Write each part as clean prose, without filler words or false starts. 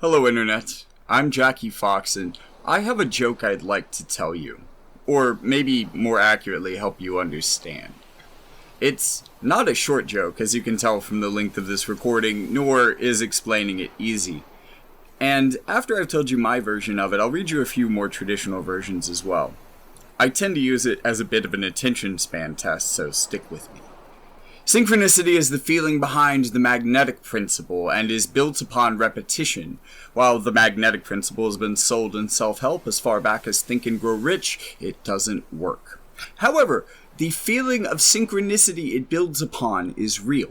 Hello Internet, I'm Jackie Fox and I have a joke I'd like to tell you, or maybe more accurately help you understand. It's not a short joke, as you can tell from the length of this recording, nor is explaining it easy. And after I've told you my version of it, I'll read you a few more traditional versions as well. I tend to use it as a bit of an attention span test, so stick with me. Synchronicity is the feeling behind the magnetic principle and is built upon repetition. While the magnetic principle has been sold in self-help as far back as Think and Grow Rich, it doesn't work. However, the feeling of synchronicity it builds upon is real.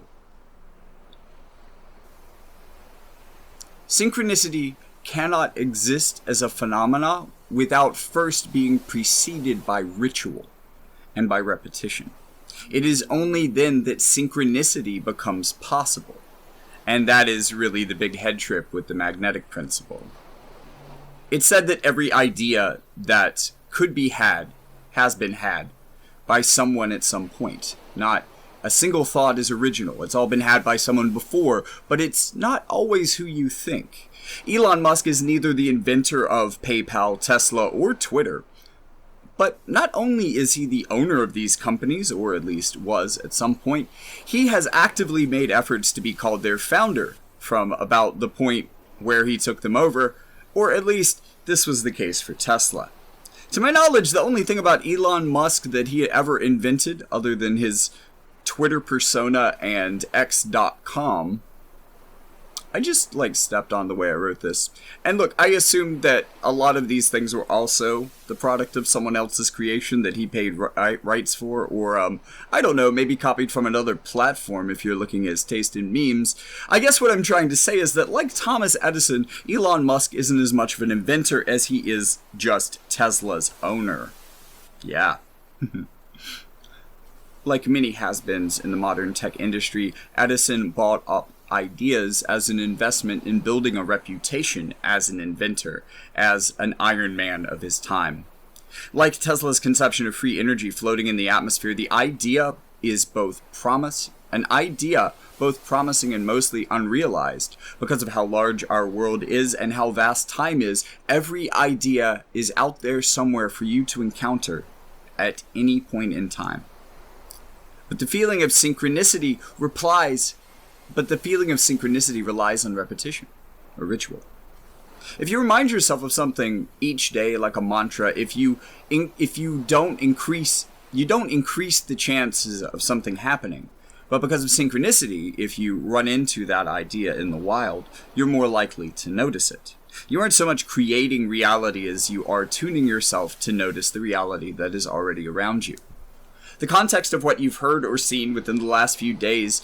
Synchronicity cannot exist as a phenomena without first being preceded by ritual and by repetition. It is only then that synchronicity becomes possible. And that is really the big head trip with the magnetic principle. It's said that every idea that could be had has been had by someone at some point. Not a single thought is original. It's all been had by someone before, but it's not always who you think. Elon Musk is neither the inventor of PayPal, Tesla, or Twitter. But not only is he the owner of these companies, or at least was at some point, he has actively made efforts to be called their founder from about the point where he took them over, or at least this was the case for Tesla. To my knowledge, the only thing about Elon Musk that he ever invented, other than his Twitter persona and X.com, I just, stepped on the way I wrote this. And look, I assumed that a lot of these things were also the product of someone else's creation that he paid rights for, or, I don't know, maybe copied from another platform if you're looking at his taste in memes. I guess what I'm trying to say is that, like Thomas Edison, Elon Musk isn't as much of an inventor as he is just Tesla's owner. Yeah. Like many has-beens in the modern tech industry, Edison bought up ideas as an investment in building a reputation as an inventor, as an Iron Man of his time. Like Tesla's conception of free energy floating in the atmosphere, the idea is both promising and mostly unrealized. Because of how large our world is and how vast time is, every idea is out there somewhere for you to encounter at any point in time. But the feeling of synchronicity relies on repetition, or ritual. If you remind yourself of something each day like a mantra, if you don't increase the chances of something happening. But because of synchronicity, if you run into that idea in the wild, you're more likely to notice it. You aren't so much creating reality as you are tuning yourself to notice the reality that is already around you. The context of what you've heard or seen within the last few days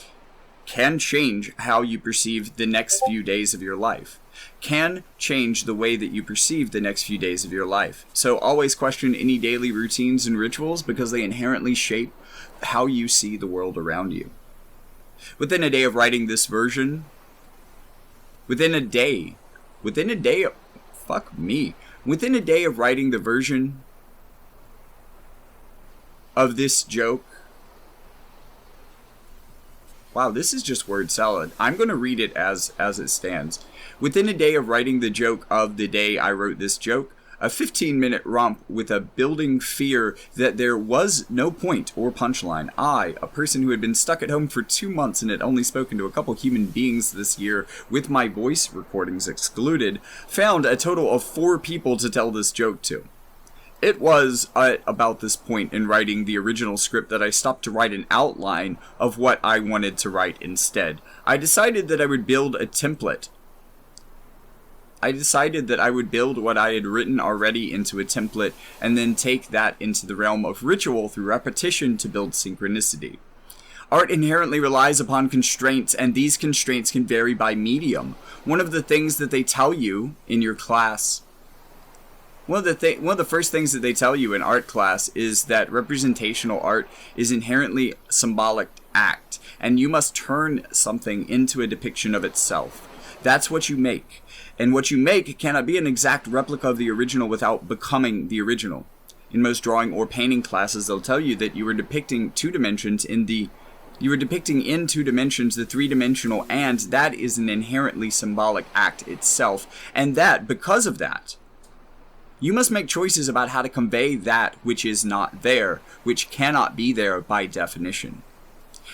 can change how you perceive the next few days of your life. Can change the way that you perceive the next few days of your life. So always question any daily routines and rituals because they inherently shape how you see the world around you. Within a day of writing this version, within a day of writing the version of this joke. Wow, this is just word salad. I'm going to read it as it stands. Within a day of writing the joke of the day I wrote this joke, a 15-minute romp with a building fear that there was no point or punchline. I, a person who had been stuck at home for 2 months and had only spoken to a couple human beings this year, with my voice recordings excluded, found a total of 4 people to tell this joke to. It was at about this point in writing the original script that I stopped to write an outline of what I wanted to write instead. I decided that I would build a template. I decided that I would build what I had written already into a template and then take that into the realm of ritual through repetition to build synchronicity. Art inherently relies upon constraints, and these constraints can vary by medium. One of the things that they tell you in your class One of the first things that they tell you in art class is that representational art is inherently a symbolic act, and you must turn something into a depiction of itself. That's what you make. And what you make cannot be an exact replica of the original without becoming the original. In most drawing or painting classes, they'll tell you that you are depicting 2 dimensions in the You are depicting in 2 dimensions the 3-dimensional, and that is an inherently symbolic act itself. And that, because of that, you must make choices about how to convey that which is not there, which cannot be there by definition.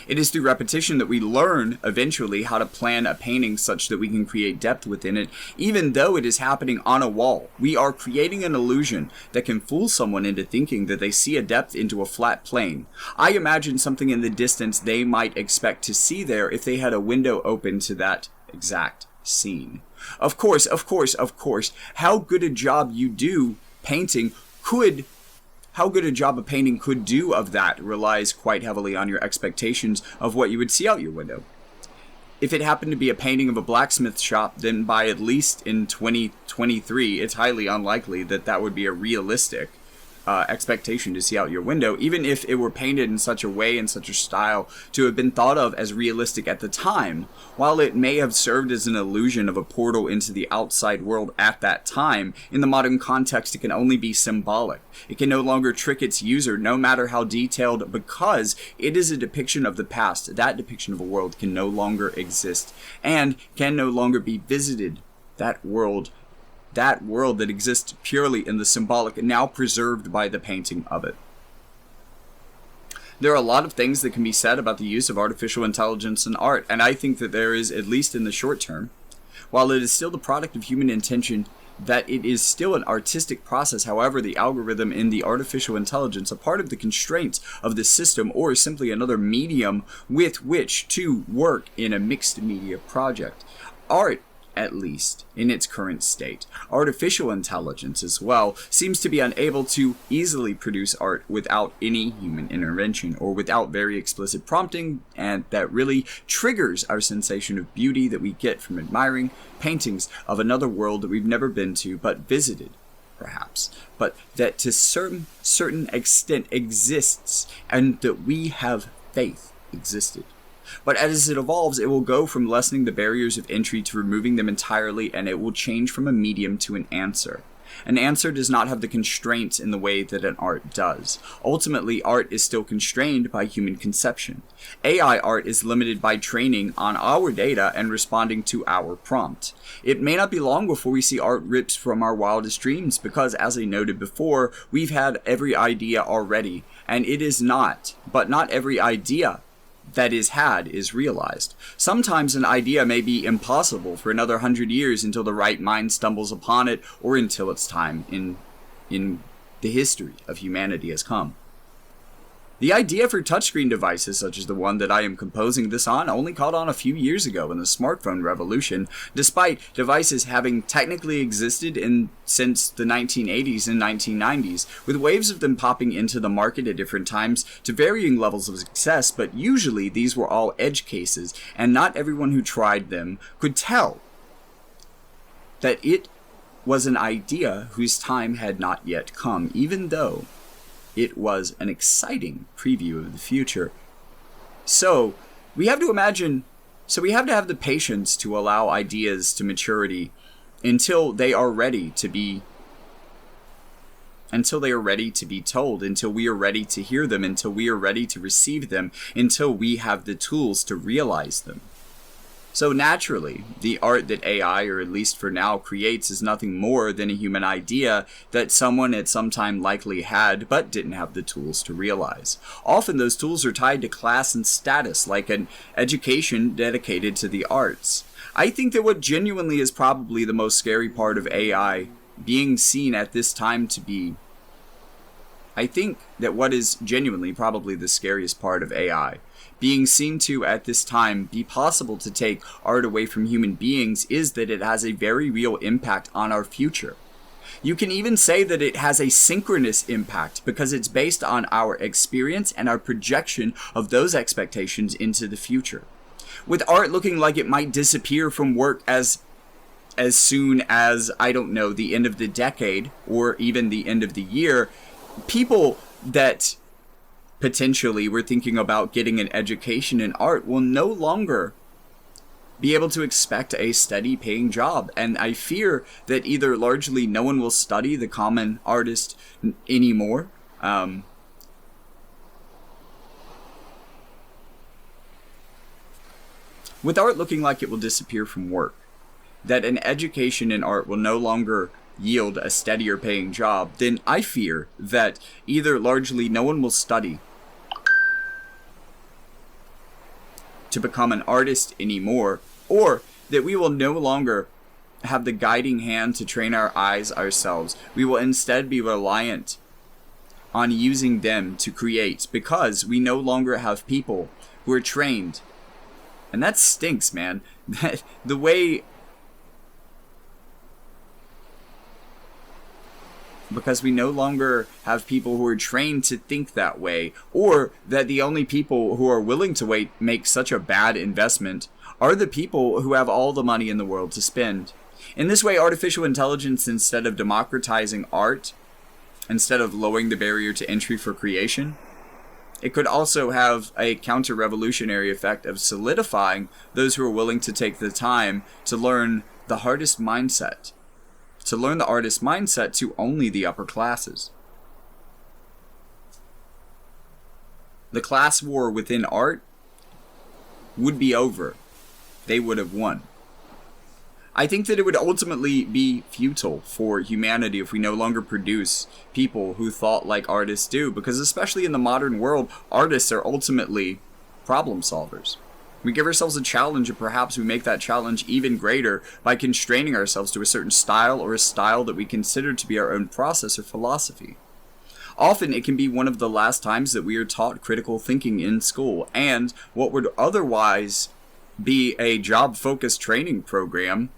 It is through repetition that we learn, eventually, how to plan a painting such that we can create depth within it, even though it is happening on a wall. We are creating an illusion that can fool someone into thinking that they see a depth into a flat plane. I imagine something in the distance they might expect to see there if they had a window open to that exact scene. Of course, how good a job you do painting could... How good a job a painting could do of that relies quite heavily on your expectations of what you would see out your window. If it happened to be a painting of a blacksmith shop, then by at least in 2023, it's highly unlikely that that would be a realistic expectation to see out your window, even if it were painted in such a way, in such a style, to have been thought of as realistic at the time. While it may have served as an illusion of a portal into the outside world at that time, in the modern context it can only be symbolic. It can no longer trick its user, no matter how detailed, because it is a depiction of the past. That depiction of a world can no longer exist, and can no longer be visited. That world that exists purely in the symbolic, now preserved by the painting of it. There are a lot of things that can be said about the use of artificial intelligence in art, and I think that there is, at least in the short term, while it is still the product of human intention, that it is still an artistic process. However, the algorithm in the artificial intelligence, a part of the constraints of the system, or simply another medium with which to work in a mixed media project. Art, at least in its current state, artificial intelligence as well, seems to be unable to easily produce art without any human intervention or without very explicit prompting, and that really triggers our sensation of beauty that we get from admiring paintings of another world that we've never been to but visited, perhaps, but that to certain extent exists, and that we have faith existed. But as it evolves, it will go from lessening the barriers of entry to removing them entirely, and it will change from a medium to an answer. An answer does not have the constraints in the way that an art does. Ultimately, art is still constrained by human conception. AI art is limited by training on our data and responding to our prompt. It may not be long before we see art ripped from our wildest dreams, because, as I noted before, we've had every idea already, and it is not, but not every idea that is had is realized. Sometimes an idea may be impossible for another 100 years until the right mind stumbles upon it, or until its time in the history of humanity has come. The idea for touchscreen devices such as the one that I am composing this on only caught on a few years ago in the smartphone revolution, despite devices having technically existed since the 1980s and 1990s, with waves of them popping into the market at different times to varying levels of success, but usually these were all edge cases, and not everyone who tried them could tell that it was an idea whose time had not yet come, even though it was an exciting preview of the future. So we have to have the patience to allow ideas to maturity until they are ready to be told, until we are ready to hear them, until we are ready to receive them, until we have the tools to realize them. So naturally, the art that AI, or at least for now, creates is nothing more than a human idea that someone at some time likely had, but didn't have the tools to realize. Often those tools are tied to class and status, like an education dedicated to the arts. I think that what genuinely is probably the most scary part of AI being seen at this time to be... I think that what is genuinely probably the scariest part of AI being seen to at this time be possible to take art away from human beings is that it has a very real impact on our future. You can even say that it has a synchronous impact because it's based on our experience and our projection of those expectations into the future. With art looking like it might disappear from work as soon as, I don't know, the end of the decade or even the end of the year, people that potentially we're thinking about getting an education in art will no longer be able to expect a steady paying job. And I fear that either largely no one will study the common artist anymore, With art looking like it will disappear from work, that an education in art will no longer yield a steadier paying job, then I fear that either largely no one will study to become an artist anymore, or that we will no longer have the guiding hand to train our eyes ourselves. We will instead be reliant on using them to create, because we no longer have people who are trained. And that stinks, man. The way... Because we no longer have people who are trained to think that way, or that the only people who are willing to make such a bad investment are the people who have all the money in the world to spend. In this way, artificial intelligence, instead of democratizing art, instead of lowering the barrier to entry for creation, it could also have a counter-revolutionary effect of solidifying those who are willing to take the time to learn the hardest mindset. To learn the artist mindset to only the upper classes. The class war within art would be over. They would have won. I think that it would ultimately be futile for humanity if we no longer produce people who thought like artists do, because especially in the modern world, artists are ultimately problem solvers. We give ourselves a challenge, and perhaps we make that challenge even greater by constraining ourselves to a certain style, or a style that we consider to be our own process or philosophy. Often it can be one of the last times that we are taught critical thinking in school, and what would otherwise be a job-focused training program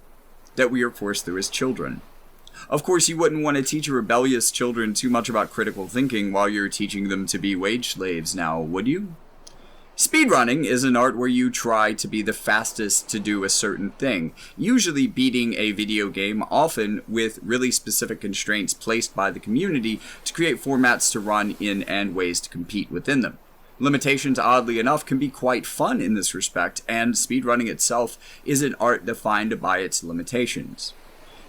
that we are forced through as children. Of course, you wouldn't want to teach rebellious children too much about critical thinking while you're teaching them to be wage slaves now, would you? Speedrunning is an art where you try to be the fastest to do a certain thing, usually beating a video game, often with really specific constraints placed by the community to create formats to run in and ways to compete within them. Limitations, oddly enough, can be quite fun in this respect, and speedrunning itself is an art defined by its limitations.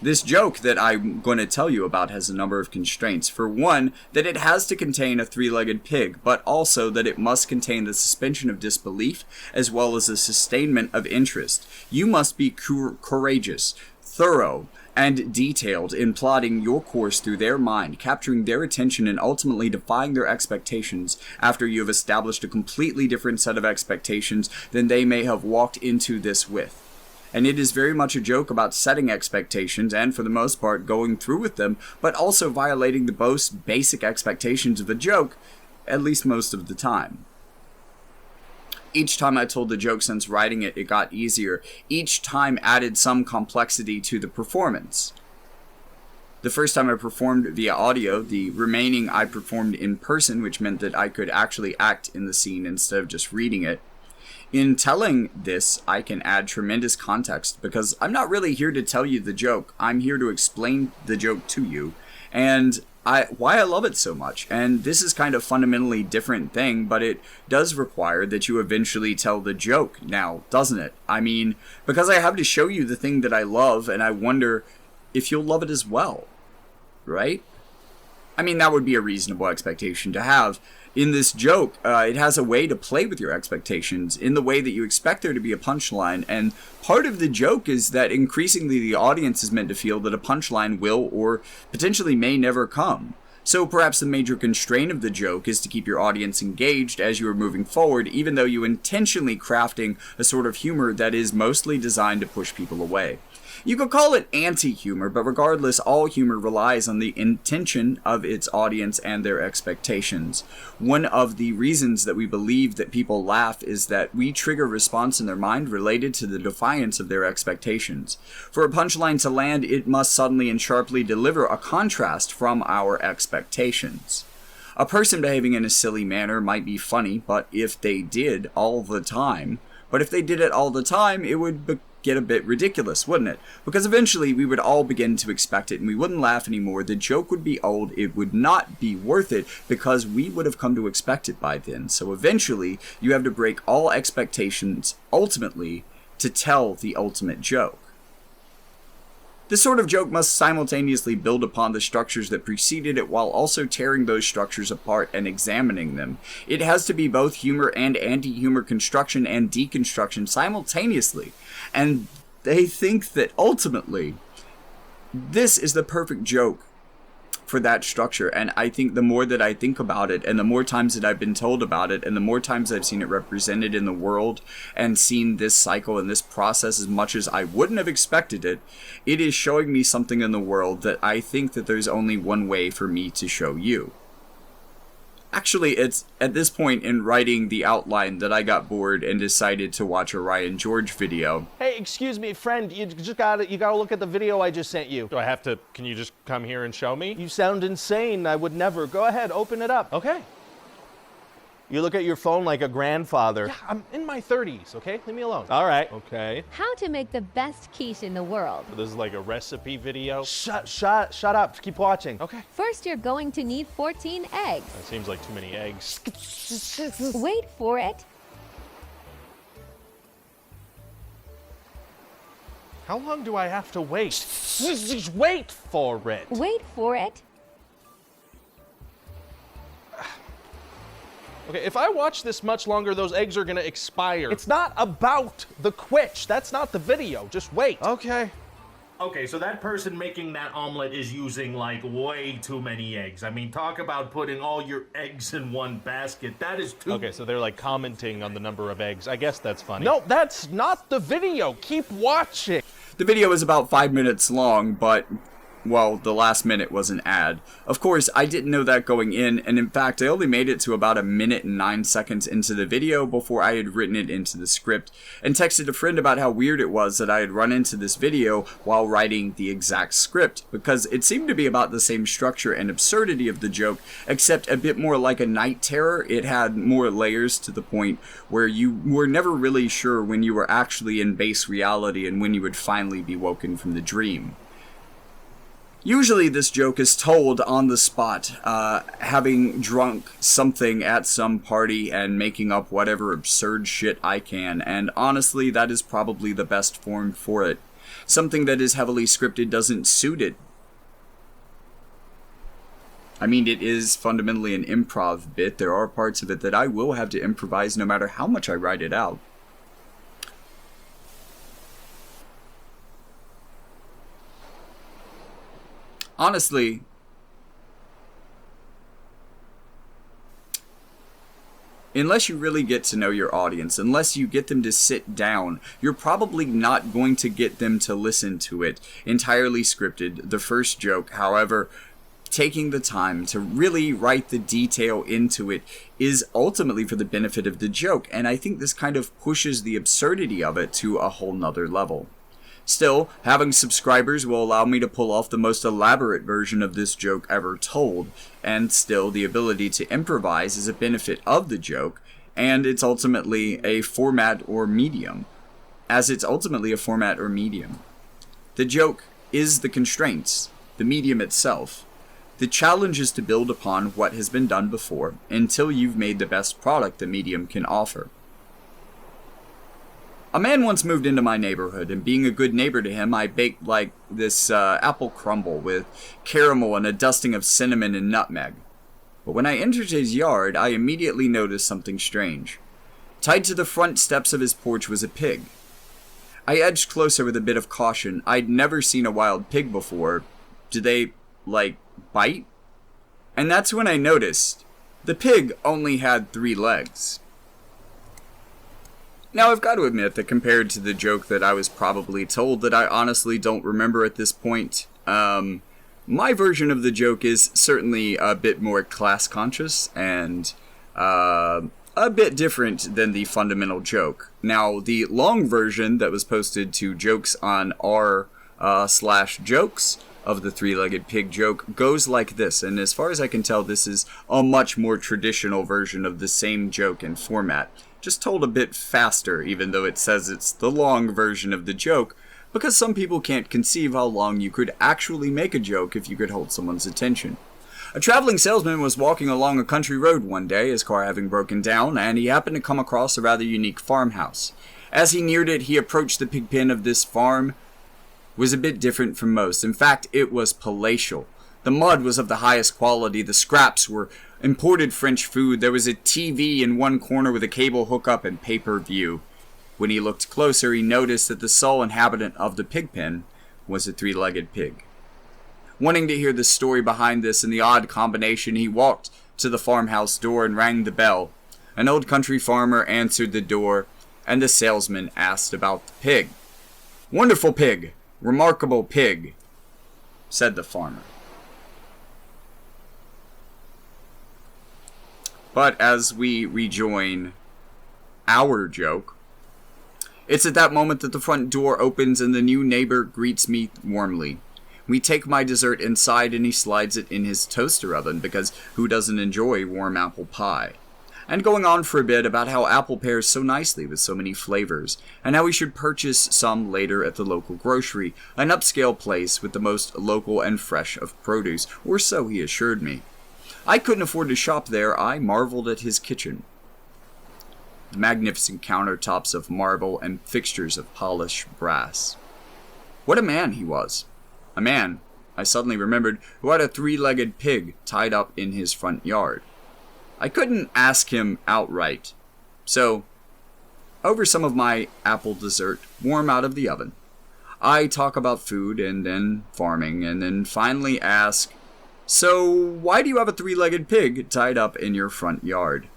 This joke that I'm going to tell you about has a number of constraints. For one, that it has to contain a three-legged pig, but also that it must contain the suspension of disbelief as well as a sustainment of interest. You must be courageous, thorough, and detailed in plotting your course through their mind, capturing their attention and ultimately defying their expectations after you have established a completely different set of expectations than they may have walked into this with. And it is very much a joke about setting expectations and, for the most part, going through with them, but also violating the most basic expectations of a joke, at least most of the time. Each time I told the joke since writing it, it got easier. Each time added some complexity to the performance. The first time I performed via audio, the remaining I performed in person, which meant that I could actually act in the scene instead of just reading it. In telling this, I can add tremendous context, because I'm not really here to tell you the joke. I'm here to explain the joke to you, and why I love it so much. And this is kind of fundamentally different thing, but it does require that you eventually tell the joke now, doesn't it? I mean, because I have to show you the thing that I love, and I wonder if you'll love it as well, right? I mean, that would be a reasonable expectation to have. In this joke, it has a way to play with your expectations in the way that you expect there to be a punchline, and part of the joke is that increasingly the audience is meant to feel that a punchline will or potentially may never come. So perhaps the major constraint of the joke is to keep your audience engaged as you are moving forward, even though you intentionally crafting a sort of humor that is mostly designed to push people away. You could call it anti-humor, but regardless, all humor relies on the intention of its audience and their expectations. One of the reasons that we believe that people laugh is that we trigger a response in their mind related to the defiance of their expectations. For a punchline to land, it must suddenly and sharply deliver a contrast from our expectations. A person behaving in a silly manner might be funny, but if they did it all the time, it would get a bit ridiculous, wouldn't it? Because eventually we would all begin to expect it and we wouldn't laugh anymore. The joke would be old. It would not be worth it because we would have come to expect it by then. So eventually you have to break all expectations ultimately to tell the ultimate joke. This sort of joke must simultaneously build upon the structures that preceded it while also tearing those structures apart and examining them. It has to be both humor and anti-humor, construction and deconstruction simultaneously. And they think that ultimately, this is the perfect joke for that structure. And I think the more that I think about it, and the more times that I've been told about it, and the more times I've seen it represented in the world, and seen this cycle and this process as much as I wouldn't have expected it, it is showing me something in the world that I think that there's only one way for me to show you. Actually, it's at this point in writing the outline that I got bored and decided to watch a Ryan George video. Hey, excuse me, friend, you gotta look at the video I just sent you. Do I have to, can you just come here and show me? You sound insane. I would never. Go ahead, open it up. Okay. You look at your phone like a grandfather. Yeah, I'm in my 30s, okay? Leave me alone. All right. Okay. How to make the best quiche in the world. This is like a recipe video. Shut up. Keep watching. Okay. First, you're going to need 14 eggs. That seems like too many eggs. Wait for it. How long do I have to wait? Just wait for it. Wait for it. Okay, if I watch this much longer, those eggs are gonna expire. It's not about the quitch. That's not the video. Just wait. Okay. Okay, so that person making that omelet is using, like, way too many eggs. I mean, talk about putting all your eggs in one basket. That is too... Okay, so they're like commenting on the number of eggs. I guess that's funny. No, that's not the video. Keep watching. The video is about 5 minutes long, but, well, the last minute was an ad. Of course, I didn't know that going in, and in fact, I only made it to about 1 minute and 9 seconds into the video before I had written it into the script, and texted a friend about how weird it was that I had run into this video while writing the exact script, because it seemed to be about the same structure and absurdity of the joke, except a bit more like a night terror. It had more layers to the point where you were never really sure when you were actually in base reality and when you would finally be woken from the dream. Usually this joke is told on the spot, having drunk something at some party and making up whatever absurd shit I can, and honestly that is probably the best form for it. Something that is heavily scripted doesn't suit it. I mean, it is fundamentally an improv bit. There are parts of it that I will have to improvise no matter how much I write it out. Honestly, unless you really get to know your audience, unless you get them to sit down, you're probably not going to get them to listen to it entirely scripted, the first joke. However, taking the time to really write the detail into it is ultimately for the benefit of the joke, and I think this kind of pushes the absurdity of it to a whole nother level. Still, having subscribers will allow me to pull off the most elaborate version of this joke ever told, and still the ability to improvise is a benefit of the joke, and it's ultimately a format or medium. The joke is the constraints, the medium itself. The challenge is to build upon what has been done before until you've made the best product the medium can offer. A man once moved into my neighborhood, and being a good neighbor to him, I baked like this apple crumble with caramel and a dusting of cinnamon and nutmeg. But when I entered his yard, I immediately noticed something strange. Tied to the front steps of his porch was a pig. I edged closer with a bit of caution. I'd never seen a wild pig before. Do they, like, bite? And that's when I noticed the pig only had 3 legs. Now, I've got to admit that compared to the joke that I was probably told that I honestly don't remember at this point, my version of the joke is certainly a bit more class-conscious and a bit different than the fundamental joke. Now, the long version that was posted to Jokes on r/jokes of the 3-legged pig joke goes like this, and as far as I can tell, this is a much more traditional version of the same joke and format. Just told a bit faster, even though it says it's the long version of the joke, because some people can't conceive how long you could actually make a joke if you could hold someone's attention. A traveling salesman was walking along a country road one day, his car having broken down, and he happened to come across a rather unique farmhouse. As he neared it, he approached the pig pen of this farm, was a bit different from most. In fact, it was palatial. The mud was of the highest quality. The scraps were imported French food. There was a TV in one corner with a cable hookup and pay-per-view. When he looked closer, he noticed that the sole inhabitant of the pig pen was a three-legged pig. Wanting to hear the story behind this and the odd combination, he walked to the farmhouse door and rang the bell. An old country farmer answered the door, and the salesman asked about the pig. "Wonderful pig, remarkable pig," said the farmer. But as we rejoin our joke, it's at that moment that the front door opens and the new neighbor greets me warmly. We take my dessert inside and he slides it in his toaster oven because who doesn't enjoy warm apple pie? And going on for a bit about how apple pairs so nicely with so many flavors, and how we should purchase some later at the local grocery, an upscale place with the most local and fresh of produce, or so he assured me. I couldn't afford to shop there. I marveled at his kitchen. The magnificent countertops of marble and fixtures of polished brass. What a man he was. A man, I suddenly remembered, who had a three-legged pig tied up in his front yard. I couldn't ask him outright, so, over some of my apple dessert, warm out of the oven, I talk about food and then farming, and then finally ask, "So, why do you have a three-legged pig tied up in your front yard?"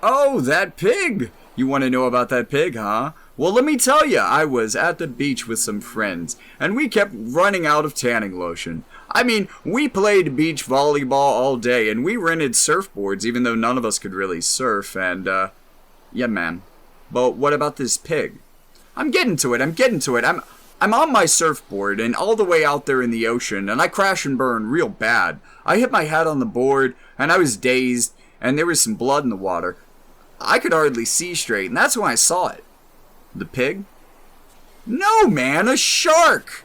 "Oh, that pig! You want to know about that pig, huh? Well, let me tell you, I was at the beach with some friends, and we kept running out of tanning lotion. I mean, we played beach volleyball all day, and we rented surfboards, even though none of us could really surf, and, yeah, man. But what about this pig? I'm getting to it. I'm on my surfboard, and all the way out there in the ocean, and I crash and burn real bad. I hit my head on the board, and I was dazed, and there was some blood in the water. I could hardly see straight, and that's when I saw it. The pig? No, man, a shark!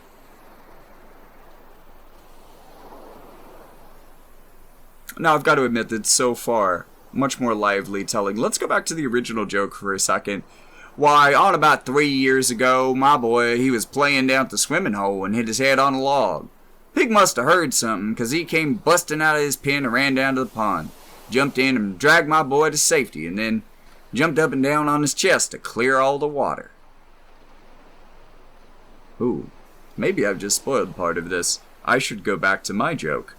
Now, I've got to admit that so far, much more lively telling. Let's go back to the original joke for a second. Why, on about 3 years ago, my boy, he was playing down at the swimming hole and hit his head on a log. Pig must have heard something, 'cause he came busting out of his pen and ran down to the pond. Jumped in and dragged my boy to safety, and then jumped up and down on his chest to clear all the water. Ooh, maybe I've just spoiled part of this. I should go back to my joke.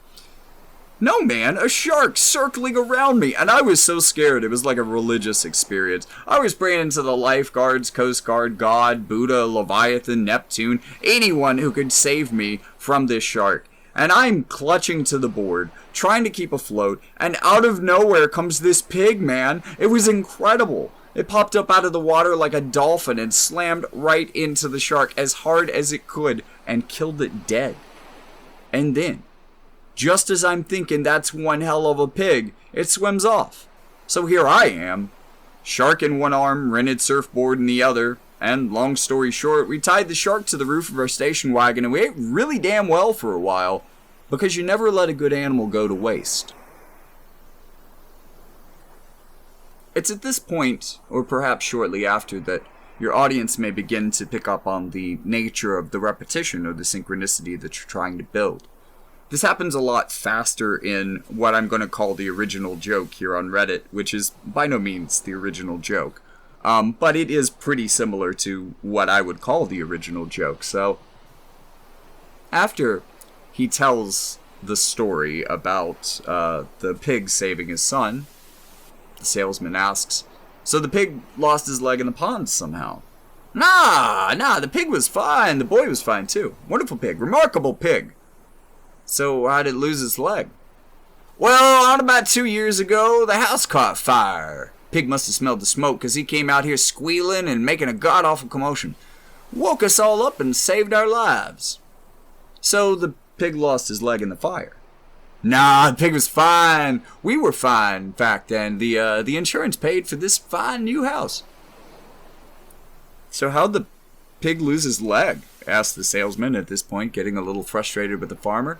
No, man, a shark circling around me, and I was so scared. It was like a religious experience. I was praying to the lifeguards, Coast Guard, God, Buddha, Leviathan, Neptune, anyone who could save me from this shark. And I'm clutching to the board, trying to keep afloat, and out of nowhere comes this pig, man. It was incredible. It popped up out of the water like a dolphin and slammed right into the shark as hard as it could and killed it dead. And then, just as I'm thinking that's one hell of a pig, it swims off. So here I am, shark in one arm, rented surfboard in the other, and long story short, we tied the shark to the roof of our station wagon and we ate really damn well for a while, because you never let a good animal go to waste. It's at this point, or perhaps shortly after, that your audience may begin to pick up on the nature of the repetition or the synchronicity that you're trying to build. This happens a lot faster in what I'm going to call the original joke here on Reddit, which is by no means the original joke. But it is pretty similar to what I would call the original joke. So, after he tells the story about the pig saving his son, the salesman asks, "So the pig lost his leg in the pond somehow?" Nah, the pig was fine. The boy was fine too. Wonderful pig, remarkable pig. So how did it lose its leg? Well, on about 2 years ago, the house caught fire. Pig must have smelled the smoke, 'cause he came out here squealing and making a god-awful commotion. Woke us all up and saved our lives. So the pig lost his leg in the fire. Nah, the pig was fine. We were fine, in fact, and the insurance paid for this fine new house. So how'd the pig lose his leg? Asked the salesman at this point, getting a little frustrated with the farmer.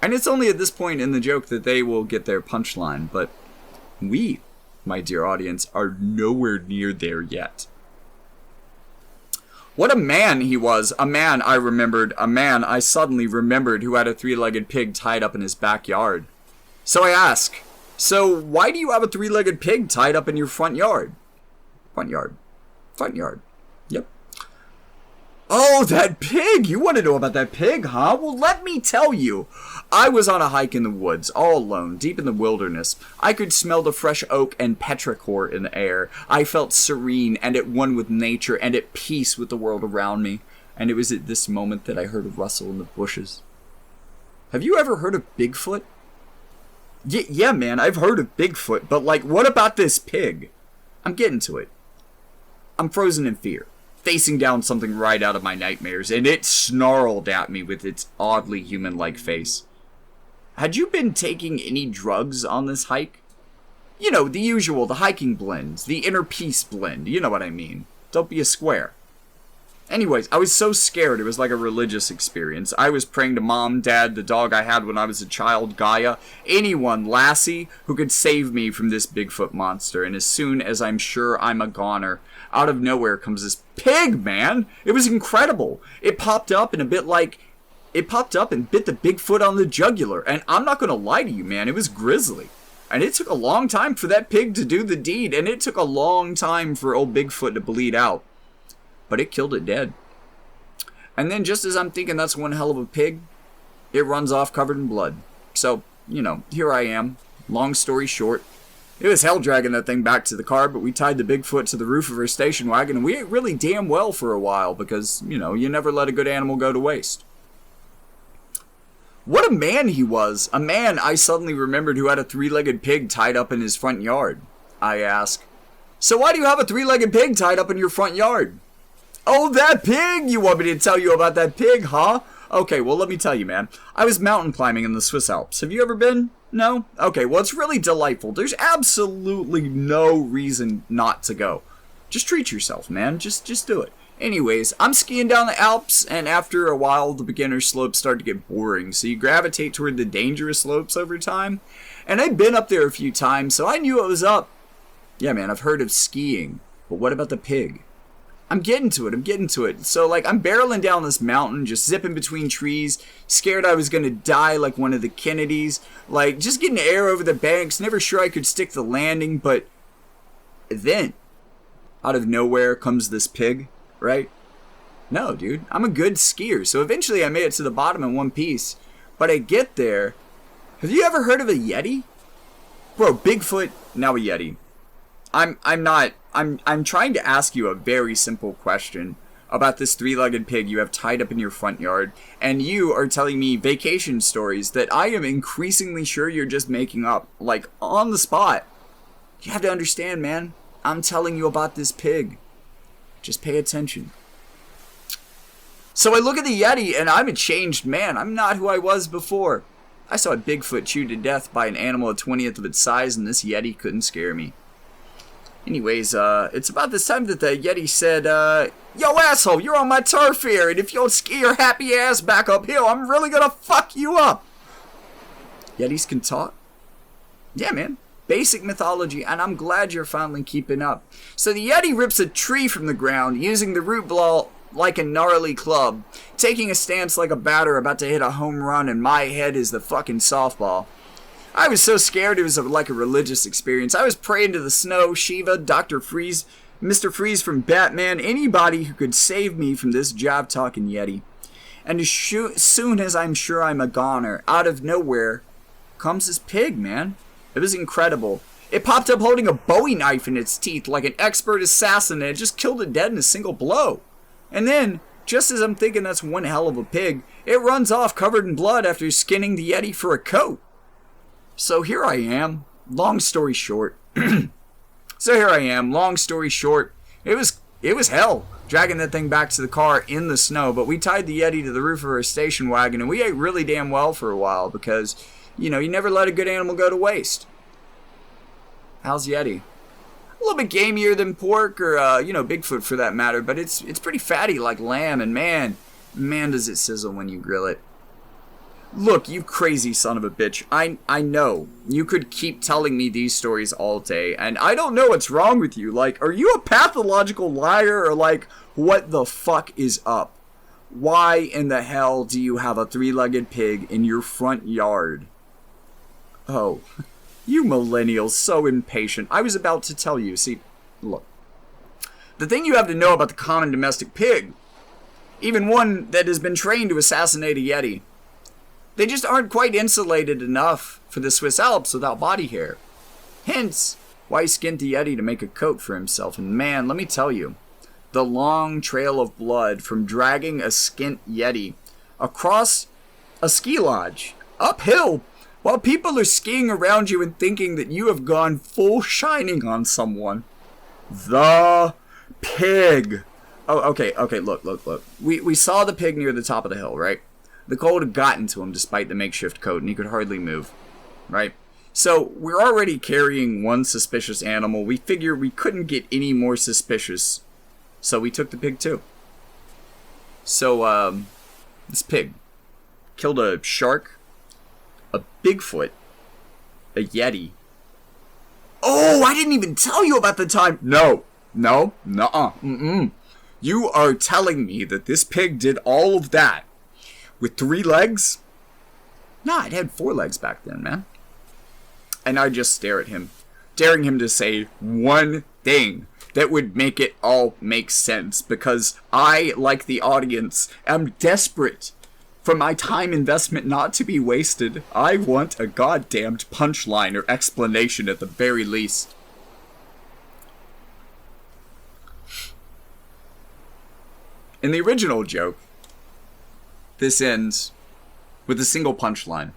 And it's only at this point in the joke that they will get their punchline, but we my dear audience, are nowhere near there yet. What a man he was. A man I suddenly remembered who had a three-legged pig tied up in his backyard. So I ask, so why do you have a three-legged pig tied up in your front yard? Front yard. Yep. Oh, that pig! You want to know about that pig, huh? Well, let me tell you. I was on a hike in the woods, all alone, deep in the wilderness. I could smell the fresh oak and petrichor in the air. I felt serene and at one with nature and at peace with the world around me. And it was at this moment that I heard a rustle in the bushes. Have you ever heard of Bigfoot? Yeah, man, I've heard of Bigfoot, but like, what about this pig? I'm getting to it. I'm frozen in fear, facing down something right out of my nightmares, and it snarled at me with its oddly human-like face. Had you been taking any drugs on this hike? You know, the usual, the hiking blends, the inner peace blend, you know what I mean. Don't be a square. Anyways, I was so scared it was like a religious experience. I was praying to Mom, Dad, the dog I had when I was a child, Gaia, anyone, Lassie, who could save me from this Bigfoot monster. And as soon as I'm sure I'm a goner, out of nowhere comes this pig, man! It was incredible. It popped up and bit the Bigfoot on the jugular. And I'm not gonna lie to you, man, it was grisly. And it took a long time for that pig to do the deed, and it took a long time for old Bigfoot to bleed out. But it killed it dead. And then just as I'm thinking that's one hell of a pig, it runs off covered in blood. So, you know, here I am. Long story short, it was hell dragging that thing back to the car, but we tied the Bigfoot to the roof of our station wagon, and we ate really damn well for a while because, you know, you never let a good animal go to waste. What a man he was. A man I suddenly remembered who had a three-legged pig tied up in his front yard. I ask, so why do you have a three-legged pig tied up in your front yard? Oh, that pig! You want me to tell you about that pig, huh? Okay, well, let me tell you, man. I was mountain climbing in the Swiss Alps. Have you ever been? No? Okay, well, it's really delightful. There's absolutely no reason not to go. Just treat yourself, man. Just do it. Anyways, I'm skiing down the Alps, and after a while, the beginner slopes start to get boring, so you gravitate toward the dangerous slopes over time. And I'd been up there a few times, so I knew it was up. Yeah, man, I've heard of skiing, but what about the pig? I'm getting to it. So, like, I'm barreling down this mountain, just zipping between trees, scared I was gonna die like one of the Kennedys, like, just getting air over the banks, never sure I could stick the landing, but then, out of nowhere comes this pig, right? No, dude, I'm a good skier, so eventually I made it to the bottom in one piece, but I get there. Have you ever heard of a Yeti? Bro, Bigfoot, now a Yeti. I'm trying to ask you a very simple question about this three-legged pig you have tied up in your front yard, and you are telling me vacation stories that I am increasingly sure you're just making up, like, on the spot. You have to understand, man. I'm telling you about this pig. Just pay attention. So I look at the Yeti, and I'm a changed man. I'm not who I was before. I saw a Bigfoot chewed to death by an animal a 20th of its size, and this Yeti couldn't scare me. Anyways, it's about this time that the Yeti said, yo, asshole, you're on my turf here, and if you don't ski your happy ass back uphill, I'm really gonna fuck you up. Yetis can talk? Yeah, man. Basic mythology, and I'm glad you're finally keeping up. So the Yeti rips a tree from the ground, using the root ball like a gnarly club, taking a stance like a batter about to hit a home run, and my head is the fucking softball. I was so scared it was like a religious experience. I was praying to the snow, Shiva, Dr. Freeze, Mr. Freeze from Batman, anybody who could save me from this job-talking Yeti. And as soon as I'm sure I'm a goner, out of nowhere comes this pig, man. It was incredible. It popped up holding a Bowie knife in its teeth like an expert assassin, and it just killed it dead in a single blow. And then, just as I'm thinking that's one hell of a pig, it runs off covered in blood after skinning the Yeti for a coat. So here I am, long story short. It was hell, dragging that thing back to the car in the snow, but we tied the Yeti to the roof of our station wagon, and we ate really damn well for a while, because, you know, you never let a good animal go to waste. How's Yeti? A little bit gamier than pork, or, you know, Bigfoot for that matter, but it's pretty fatty like lamb, and man does it sizzle when you grill it. Look, you crazy son of a bitch. I know. You could keep telling me these stories all day, and I don't know what's wrong with you. Like, are you a pathological liar, or like, what the fuck is up? Why in the hell do you have a three-legged pig in your front yard? Oh, you millennials, so impatient. I was about to tell you. See, look. The thing you have to know about the common domestic pig, even one that has been trained to assassinate a Yeti, they just aren't quite insulated enough for the Swiss Alps without body hair. Hence, why he skinned the Yeti to make a coat for himself. And man, let me tell you, the long trail of blood from dragging a skint Yeti across a ski lodge, uphill, while people are skiing around you and thinking that you have gone full shining on someone. The pig. Oh, okay, look. We saw the pig near the top of the hill, right? The cold had gotten to him despite the makeshift coat, and he could hardly move, right? So, we're already carrying one suspicious animal. We figured we couldn't get any more suspicious, so we took the pig too. So, this pig killed a shark, a Bigfoot, a Yeti. Oh, I didn't even tell you about the time. No, nuh-uh, You are telling me that this pig did all of that with 3 legs? Nah, it had 4 legs back then, man. And I just stare at him, daring him to say one thing that would make it all make sense, because I, like the audience, am desperate for my time investment not to be wasted. I want a goddamned punchline or explanation at the very least. In the original joke, this ends with a single punchline.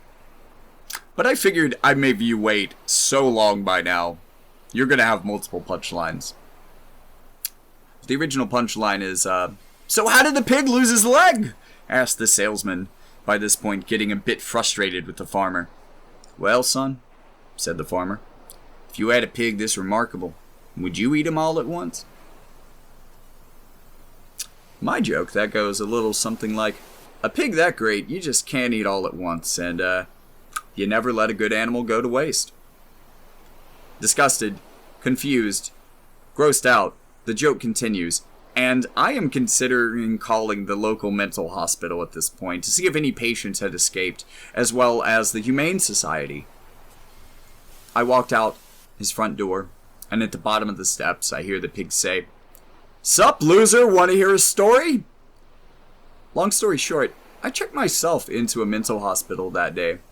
But I figured I made you wait so long by now, you're gonna have multiple punchlines. The original punchline is, so how did the pig lose his leg? Asked the salesman, by this point getting a bit frustrated with the farmer. Well, son, said the farmer, if you had a pig this remarkable, would you eat him all at once? My joke, that goes a little something like, a pig that great, you just can't eat all at once, and, you never let a good animal go to waste. Disgusted, confused, grossed out, the joke continues, and I am considering calling the local mental hospital at this point to see if any patients had escaped, as well as the Humane Society. I walked out his front door, and at the bottom of the steps I hear the pig say, "Sup, loser, wanna hear a story?" Long story short, I checked myself into a mental hospital that day.